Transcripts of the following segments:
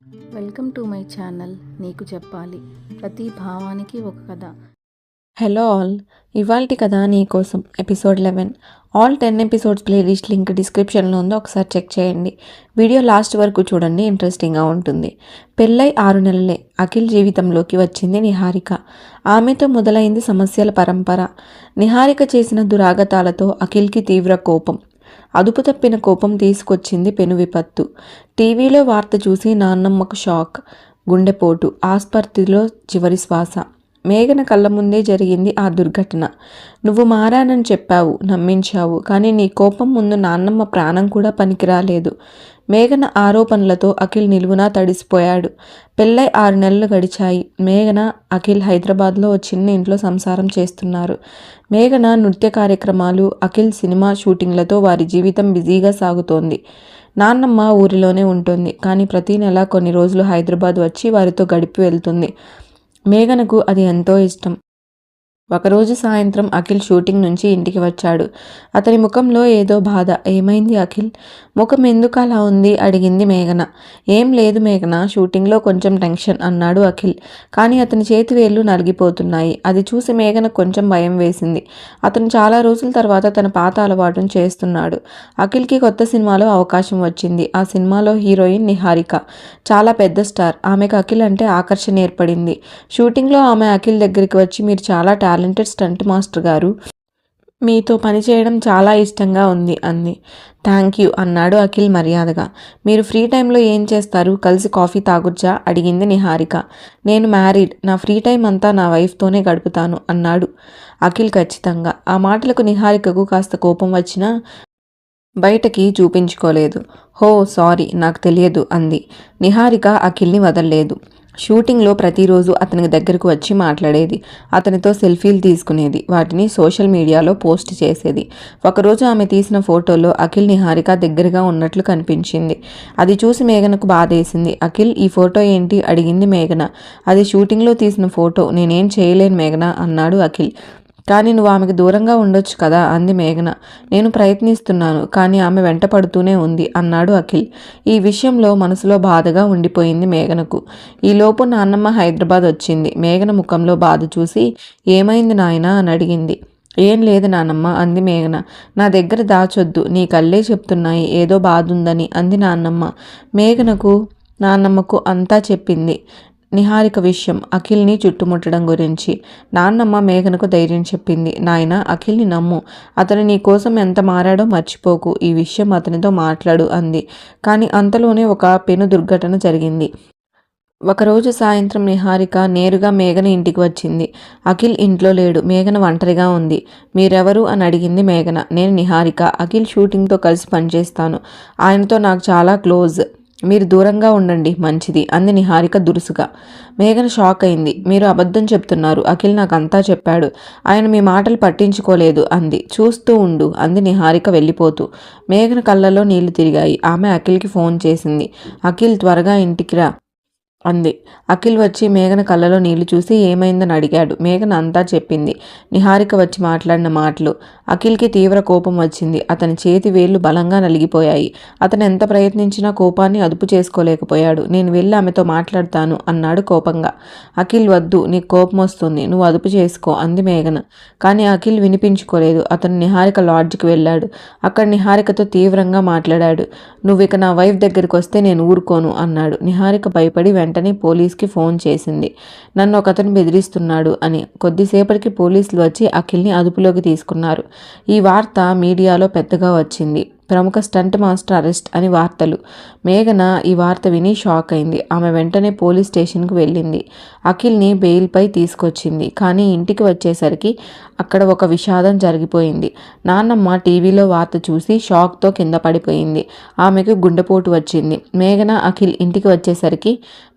Welcome to my channel. నీకు చెప్పాలి, ప్రతి భావానికి ఒక కథ. హలో ఆల్, ఇవాల్టి కథ నీకోసం episode 11. All 10 episodes playlist link డిస్క్రిప్షన్లో ఉందో ఒకసారి చెక్ చేయండి. వీడియో లాస్ట్ వరకు చూడండి, ఇంట్రెస్టింగ్గా ఉంటుంది. పెళ్ళై 6 నెలలే అఖిల్ జీవితంలోకి వచ్చింది నిహారిక. ఆమెతో మొదలైంది సమస్యల పరంపర. నిహారిక చేసిన దురాగతాలతో అఖిల్కి తీవ్ర కోపం. అదుపు తప్పిన కోపం తీసుకొచ్చింది పెను విపత్తు. టీవీలో వార్త చూసి నాన్నమ్మకు షాక్, గుండెపోటు, ఆస్పత్రిలో చివరి శ్వాస. మేఘన కళ్ళ ముందే జరిగింది ఆ దుర్ఘటన. నువ్వు మారానని చెప్పావు, నమ్మించావు, కానీ నీ కోపం ముందు నాన్నమ్మ ప్రాణం కూడా పనికిరాలేదు. మేఘన ఆరోపణలతో అఖిల్ నిలువునా తడిసిపోయాడు. పెళ్ళై 6 నెలలు గడిచాయి. మేఘన, అఖిల్ హైదరాబాద్లో ఓ చిన్న ఇంట్లో సంసారం చేస్తున్నారు. మేఘన నృత్య కార్యక్రమాలు, అఖిల్ సినిమా షూటింగ్లతో వారి జీవితం బిజీగా సాగుతోంది. నాన్నమ్మ ఊరిలోనే ఉంటుంది, కానీ ప్రతీ నెల కొన్ని రోజులు హైదరాబాద్ వచ్చి వారితో గడిపి వెళ్తుంది. మేఘనకు అది ఎంతో ఇష్టం. ఒకరోజు సాయంత్రం అఖిల్ షూటింగ్ నుంచి ఇంటికి వచ్చాడు. అతని ముఖంలో ఏదో బాధ. ఏమైంది అఖిల్? ముఖం ఎందుకు అలా ఉంది అడిగింది మేఘన. ఏం లేదు మేఘన, షూటింగ్లో కొంచెం టెన్షన్ అన్నాడు అఖిల్. కానీ అతని చేతి వేళ్ళు నలిగిపోతున్నాయి. అది చూసి మేఘన కొంచెం భయం వేసింది. అతను చాలా రోజుల తర్వాత తన పాత అలవాటును చేస్తున్నాడు. అఖిల్కి కొత్త సినిమాలో అవకాశం వచ్చింది. ఆ సినిమాలో హీరోయిన్ నిహారిక, చాలా పెద్ద స్టార్. ఆమెకు అఖిల్ అంటే ఆకర్షణ ఏర్పడింది. షూటింగ్లో ఆమె అఖిల్ దగ్గరికి వచ్చి, మీరు చాలా టాలెంటెడ్ స్టంట్ మాస్టర్ గారు, మీతో పనిచేయడం చాలా ఇష్టంగా ఉంది అంది. థ్యాంక్ యూ అన్నాడు అఖిల్ మర్యాదగా. మీరు ఫ్రీ టైంలో ఏం చేస్తారు? కలిసి కాఫీ తాగొచ్చా అడిగింది నిహారిక. నేను మ్యారీడ్, నా ఫ్రీ టైం అంతా నా వైఫ్తోనే గడుపుతాను అన్నాడు అఖిల్ ఖచ్చితంగా. ఆ మాటలకు నిహారికకు కాస్త కోపం వచ్చినా బయటకి చూపించుకోలేదు. హో సారీ, నాకు తెలియదు అంది. నిహారిక అఖిల్ని వదల్లేదు. షూటింగ్లో ప్రతిరోజు అతని దగ్గరకు వచ్చి మాట్లాడేది. అతనితో సెల్ఫీలు తీసుకునేది. వాటిని సోషల్ మీడియాలో పోస్ట్ చేసేది. ఒకరోజు ఆమె తీసిన ఫోటోలో అఖిల్ నిహారిక దగ్గరగా ఉన్నట్లు కనిపించింది. అది చూసి మేఘనకు బాధేసింది. అఖిల్, ఈ ఫోటో ఏంటి అడిగింది మేఘన. అది షూటింగ్లో తీసిన ఫోటో, నేనేం చేయలేను మేఘన అన్నాడు అఖిల్. కానీ నువ్వు ఆమెకు దూరంగా ఉండొచ్చు కదా అంది మేఘన. నేను ప్రయత్నిస్తున్నాను, కానీ ఆమె వెంట పడుతూనే ఉంది అన్నాడు అఖిల్. ఈ విషయంలో మనసులో బాధగా ఉండిపోయింది మేఘనకు. ఈలోపు నాన్నమ్మ హైదరాబాద్ వచ్చింది. మేఘన ముఖంలో బాధ చూసి, ఏమైంది నాయనా అని అడిగింది. ఏం లేదు నాన్నమ్మ అంది మేఘన. నా దగ్గర దాచొద్దు, నీ కళ్ళే చెప్తున్నాయి ఏదో బాధ ఉందని అంది నాన్నమ్మ. మేఘనకు నాన్నమ్మకు అంతా చెప్పింది. నిహారిక విషయం, అఖిల్ని చుట్టుముట్టడం గురించి. నాన్నమ్మ మేఘనకు ధైర్యం చెప్పింది. నాయన, అఖిల్ని నమ్ము. అతను నీ కోసం ఎంత మారాడో మర్చిపోకు. ఈ విషయం అతనితో మాట్లాడు అంది. కానీ అంతలోనే ఒక పెను దుర్ఘటన జరిగింది. ఒకరోజు సాయంత్రం నిహారిక నేరుగా మేఘన ఇంటికి వచ్చింది. అఖిల్ ఇంట్లో లేడు. మేఘన ఒంటరిగా ఉంది. మీరెవరు అని అడిగింది మేఘన. నేను నిహారిక, అఖిల్ షూటింగ్తో కలిసి పనిచేస్తాను. ఆయనతో నాకు చాలా క్లోజ్. మీరు దూరంగా ఉండండి, మంచిది అంది నిహారిక దురుసుగా. మేఘన షాక్ అయింది. మీరు అబద్ధం చెప్తున్నారు, అఖిల్ నాకు అంతా చెప్పాడు. ఆయన మీ మాటలు పట్టించుకోలేదు అంది. చూస్తూ ఉండు అంది నిహారిక వెళ్ళిపోతూ. మేఘన కళ్ళల్లో నీళ్లు తిరిగాయి. ఆమె అఖిల్కి ఫోన్ చేసింది. అఖిల్, త్వరగా ఇంటికి రా అంది. అఖిల్ వచ్చి మేఘన కళ్ళలో నీళ్లు చూసి ఏమైందని అడిగాడు. మేఘన అంతా చెప్పింది. నిహారిక వచ్చి మాట్లాడిన మాటలు. అఖిల్కి తీవ్ర కోపం వచ్చింది. అతని చేతి వేళ్లు బలంగా నలిగిపోయాయి. అతను ఎంత ప్రయత్నించినా కోపాన్ని అదుపు చేసుకోలేకపోయాడు. నేను వెళ్ళి ఆమెతో మాట్లాడతాను అన్నాడు కోపంగా. అఖిల్, వద్దు, నీకు కోపం వస్తుంది, నువ్వు అదుపు చేసుకో అంది మేఘన. కానీ అఖిల్ వినిపించుకోలేదు. అతను నిహారిక లాడ్జ్కి వెళ్ళాడు. అక్కడ నిహారికతో తీవ్రంగా మాట్లాడాడు. నువ్వు ఇక నా వైఫ్ దగ్గరికి వస్తే నేను ఊరుకోను అన్నాడు. నిహారిక భయపడి వెంటనే పోలీస్కి ఫోన్ చేసింది. నన్ను ఒకతను బెదిరిస్తున్నాడు అని. కొద్దిసేపటికి పోలీసులు వచ్చి అఖిల్ని అదుపులోకి తీసుకున్నారు. ఈ వార్త మీడియాలో పెద్దగా వచ్చింది. ప్రముఖ స్టంట్ మాస్టర్ అరెస్ట్ అని వార్తలు. మేఘన ఈ వార్త విని షాక్ అయింది. ఆమె వెంటనే పోలీస్ స్టేషన్కు వెళ్ళింది. అఖిల్ని బెయిల్పై తీసుకొచ్చింది. కానీ ఇంటికి వచ్చేసరికి అక్కడ ఒక విషాదం జరిగిపోయింది. నాన్నమ్మ టీవీలో వార్త చూసి షాక్తో కింద పడిపోయింది. ఆమెకు గుండెపోటు వచ్చింది. మేఘన, అఖిల్ ఇంటికి వచ్చేసరికి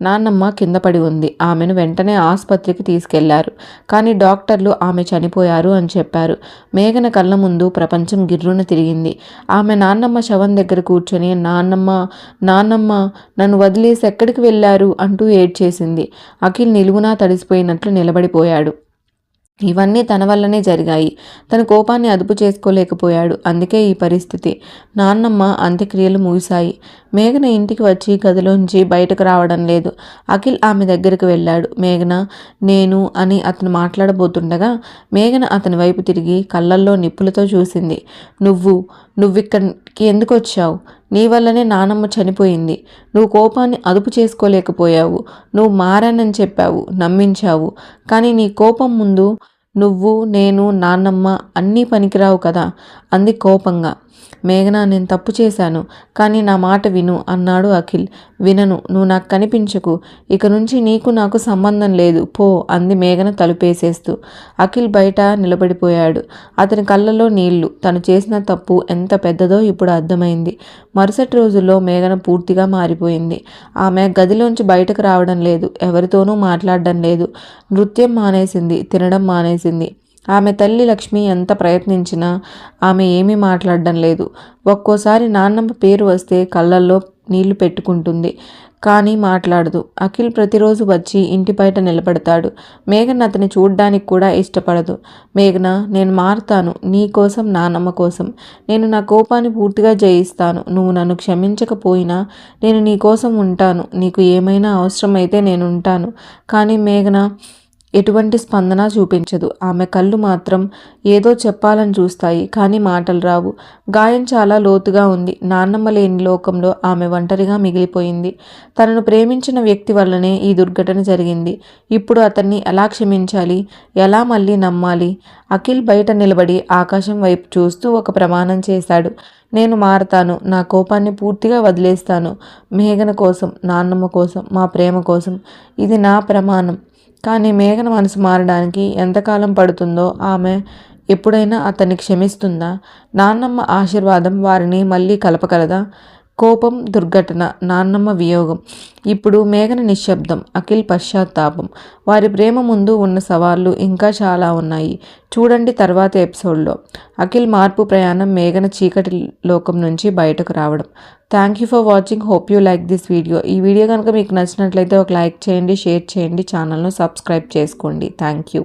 నాన్నమ్మ కింద పడి ఉంది. ఆమెను వెంటనే ఆసుపత్రికి తీసుకెళ్లారు. కానీ డాక్టర్లు ఆమె చనిపోయారు అని చెప్పారు. మేఘన కళ్ళ ముందు ప్రపంచం గిర్రున తిరిగింది. ఆమె నాన్నమ్మ శవం దగ్గర కూర్చొని, నాన్నమ్మ నాన్నమ్మ, నన్ను వదిలేసి ఎక్కడికి వెళ్ళారు అంటూ ఏడ్చేసింది. అఖిల్ నిలువునా తడిసిపోయినట్లు నిలబడిపోయాడు. ఇవన్నీ తన వల్లనే జరిగాయి. తన కోపాన్ని అదుపు చేసుకోలేకపోయాడు. అందుకే ఈ పరిస్థితి. నాన్నమ్మ అంత్యక్రియలు ముగిశాయి. మేఘన ఇంటికి వచ్చి గదిలోంచి బయటకు రావడం లేదు. అఖిల్ ఆమె దగ్గరికి వెళ్ళాడు. మేఘన, నేను అని అతను మాట్లాడబోతుండగా మేఘన అతని వైపు తిరిగి కళ్ళల్లో నిప్పులతో చూసింది. నువ్విక్కడికి ఎందుకు వచ్చావు? నీ వల్లనే నానమ్మ చనిపోయింది. నువ్వు కోపాన్ని అదుపు చేసుకోలేకపోయావు. నువ్వు మారానని చెప్పావు, నమ్మించావు. కానీ నీ కోపం ముందు నువ్వు, నేను, నాన్నమ్మ అన్నీ పనికిరావు కదా అంది కోపంగా. మేఘన, నేను తప్పు చేశాను, కానీ నా మాట విను అన్నాడు అఖిల్. వినను, నువ్వు నాకు కనిపించకు. ఇక నుంచి నీకు నాకు సంబంధం లేదు, పో అంది మేఘన తలుపేసేస్తూ. అఖిల్ బయట నిలబడిపోయాడు. అతని కళ్ళలో నీళ్లు. తను చేసిన తప్పు ఎంత పెద్దదో ఇప్పుడు అర్థమైంది. మరుసటి రోజుల్లో మేఘన పూర్తిగా మారిపోయింది. ఆమె గదిలోంచి బయటకు రావడం లేదు, ఎవరితోనూ మాట్లాడడం లేదు. నృత్యం మానేసింది, తినడం మానేసింది. ఆమె తల్లి లక్ష్మి ఎంత ప్రయత్నించినా ఆమె ఏమీ మాట్లాడడం లేదు. ఒక్కోసారి నాన్నమ్మ పేరు వస్తే కళ్ళల్లో నీళ్లు పెట్టుకుంటుంది, కానీ మాట్లాడదు. అఖిల్ ప్రతిరోజు వచ్చి ఇంటి బయట నిలబడతాడు. మేఘన అతని చూడ్డానికి కూడా ఇష్టపడదు. మేఘన, నేను మారుతాను, నీ కోసం, నాన్నమ్మ కోసం. నేను నా కోపాన్ని పూర్తిగా జయిస్తాను. నువ్వు నన్ను క్షమించకపోయినా నేను నీ కోసం ఉంటాను. నీకు ఏమైనా అవసరమైతే నేను ఉంటాను. కానీ మేఘన ఎటువంటి స్పందన చూపించదు. ఆమె కళ్ళు మాత్రం ఏదో చెప్పాలని చూస్తాయి, కానీ మాటలు రావు. గాయం చాలా లోతుగా ఉంది. నాన్నమ్మ లేని లోకంలో ఆమె ఒంటరిగా మిగిలిపోయింది. తనను ప్రేమించిన వ్యక్తి వల్లనే ఈ దుర్ఘటన జరిగింది. ఇప్పుడు అతన్ని ఎలా క్షమించాలి? ఎలా మళ్ళీ నమ్మాలి? అఖిల్ బయట నిలబడి ఆకాశం వైపు చూస్తూ ఒక ప్రమాణం చేశాడు. నేను మారతాను, నా కోపాన్ని పూర్తిగా వదిలేస్తాను. మేఘన కోసం, నాన్నమ్మ కోసం, మా ప్రేమ కోసం. ఇది నా ప్రమాణం. కానీ మేఘన మనసు మారడానికి ఎంతకాలం పడుతుందో, ఆమె ఎప్పుడైనా అతన్ని క్షమిస్తుందా? నాన్నమ్మ ఆశీర్వాదం వారిని మళ్ళీ కలపగలదా? కోపం, దుర్ఘటన, నాన్నమ్మ వియోగం. ఇప్పుడు మేఘన నిశ్శబ్దం, అఖిల్ పశ్చాత్తాపం. వారి ప్రేమ ముందు ఉన్న సవాళ్లు ఇంకా చాలా ఉన్నాయి. చూడండి తర్వాతి ఎపిసోడ్లో. అఖిల్ మార్పు ప్రయాణం, మేఘన చీకటి లోకం నుంచి బయటకు రావడం. Thank you for watching. Hope you like this video. ఈ వీడియో కనుక మీకు నచ్చినట్లయితే ఒక లైక్ చేయండి, షేర్ చేయండి, ఛానల్ను సబ్స్క్రైబ్ చేసుకోండి. Thank you.